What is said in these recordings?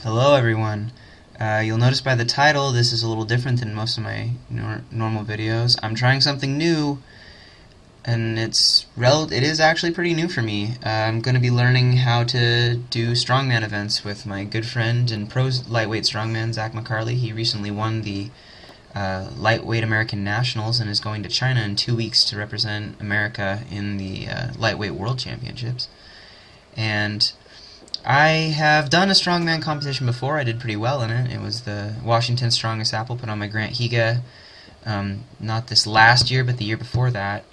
Hello everyone. You'll notice by the title this is a little different than most of my normal videos. I'm trying something new, and it is actually pretty new for me. I'm going to be learning how to do strongman events with my good friend and pro lightweight strongman Zack McCarley. He recently won the lightweight American nationals and is going to China in 2 weeks to represent America in the lightweight world championships. And I have done a strongman competition before. I did pretty well in it. It was the Washington Strongest Apple put on by Grant Higa, not this last year, but the year before that.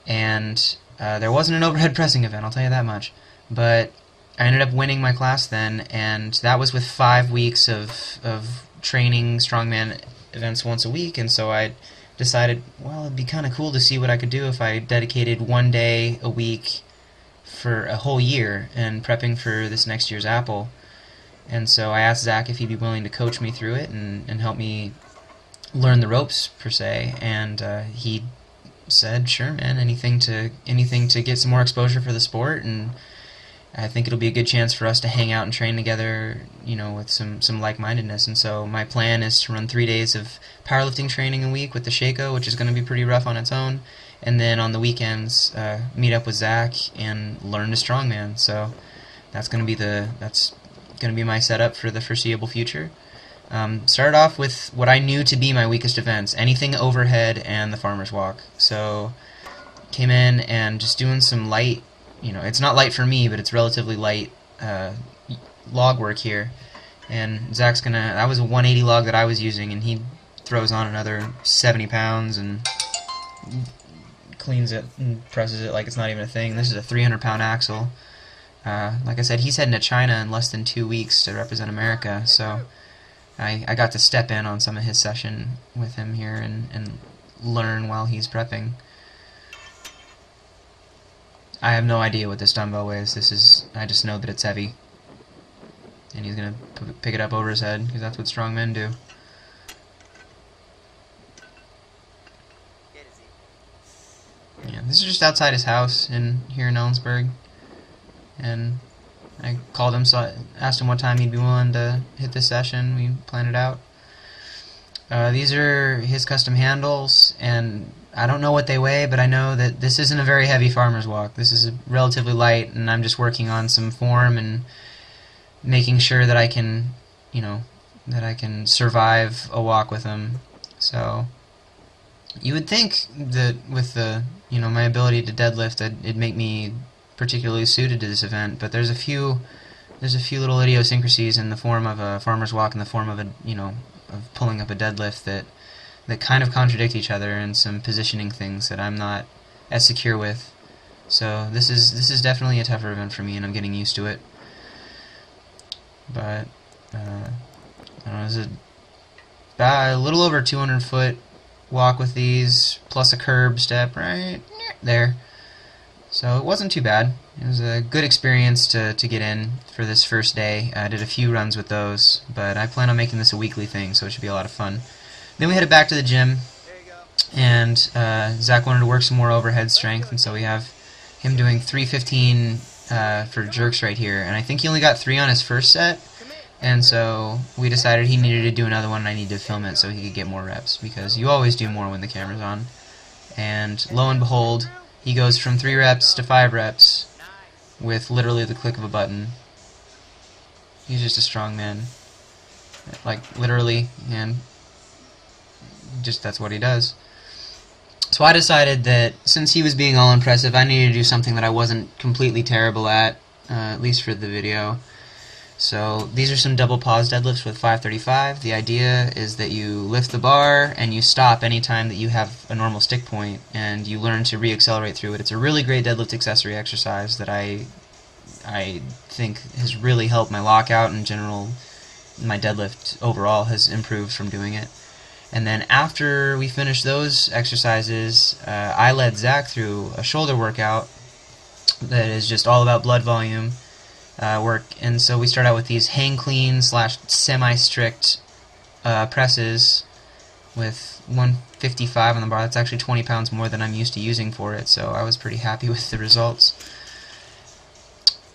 And there wasn't an overhead pressing event, I'll tell you that much. But I ended up winning my class then, and that was with 5 weeks of training strongman events once a week. And so I decided, well, it'd be kind of cool to see what I could do if I dedicated 1 day a week for a whole year and prepping for this next year's Apple. And so I asked Zach if he'd be willing to coach me through it and help me learn the ropes per se, and he said, sure man, anything to get some more exposure for the sport, and I think it'll be a good chance for us to hang out and train together, you know, with some like-mindedness. And so my plan is to run 3 days of powerlifting training a week with the Shaco, which is going to be pretty rough on its own, and then on the weekends meet up with Zach and learn to strongman. So that's going to be my setup for the foreseeable future. Started off with what I knew to be my weakest events, anything overhead and the farmer's walk. So came in and just doing some light, you know, it's not light for me, but it's relatively light log work here. And Zach's that was a 180 log that I was using, and he throws on another 70 pounds and cleans it and presses it like it's not even a thing. This is a 300-pound axle. Like I said, he's heading to China in less than 2 weeks to represent America, so I got to step in on some of his session with him here and learn while he's prepping. I have no idea what this dumbbell weighs. I just know that it's heavy, and he's gonna pick it up over his head because that's what strong men do. Yeah, this is just outside his house here in Ellensburg, and I called him, so I asked him what time he'd be willing to hit this session. We planned it out. These are his custom handles, and I don't know what they weigh, but I know that this isn't a very heavy farmer's walk. This is relatively light, and I'm just working on some form and making sure that I can, you know, that I can survive a walk with him. So you would think that with my ability to deadlift, that it'd make me particularly suited to this event, but there's a few little idiosyncrasies in the form of a farmer's walk and the form of of pulling up a deadlift that kind of contradict each other, and some positioning things that I'm not as secure with. So this is definitely a tougher event for me, and I'm getting used to it. But I don't know, it's a little over 200-foot walk with these, plus a curb step right there. So it wasn't too bad. It was a good experience to get in for this first day. I did a few runs with those, but I plan on making this a weekly thing, so it should be a lot of fun. Then we headed back to the gym, and Zach wanted to work some more overhead strength, and so we have him doing 315 for jerks right here. And I think he only got 3 on his first set, and so we decided he needed to do another one, and I needed to film it so he could get more reps, because you always do more when the camera's on. And lo and behold, he goes from 3 reps to 5 reps with literally the click of a button. He's just a strong man. Like, literally, and just that's what he does. So I decided that since he was being all impressive, I needed to do something that I wasn't completely terrible at least for the video. So these are some double pause deadlifts with 535. The idea is that you lift the bar and you stop anytime that you have a normal stick point, and you learn to re-accelerate through it. It's a really great deadlift accessory exercise that I think has really helped my lockout, and in general my deadlift overall has improved from doing it. And then after we finished those exercises, I led Zach through a shoulder workout that is just all about blood volume work. And so we start out with these hang clean / semi-strict presses with 155 on the bar. That's actually 20 pounds more than I'm used to using for it, so I was pretty happy with the results.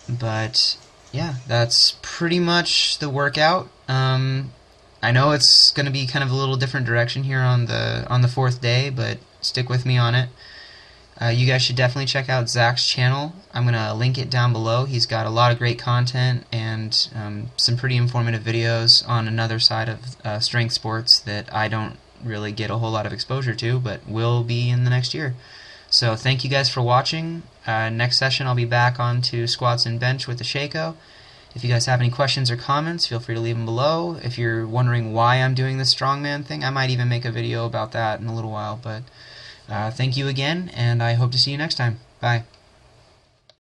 But yeah, that's pretty much the workout. I know it's going to be kind of a little different direction here on the fourth day, but stick with me on it. You guys should definitely check out Zacks Channel. I'm going to link it down below. He's got a lot of great content and some pretty informative videos on another side of strength sports that I don't really get a whole lot of exposure to, but will be in the next year. So thank you guys for watching. Next session I'll be back on to squats and bench with the Shako. If you guys have any questions or comments, feel free to leave them below. If you're wondering why I'm doing this strongman thing, I might even make a video about that in a little while. But thank you again, and I hope to see you next time. Bye.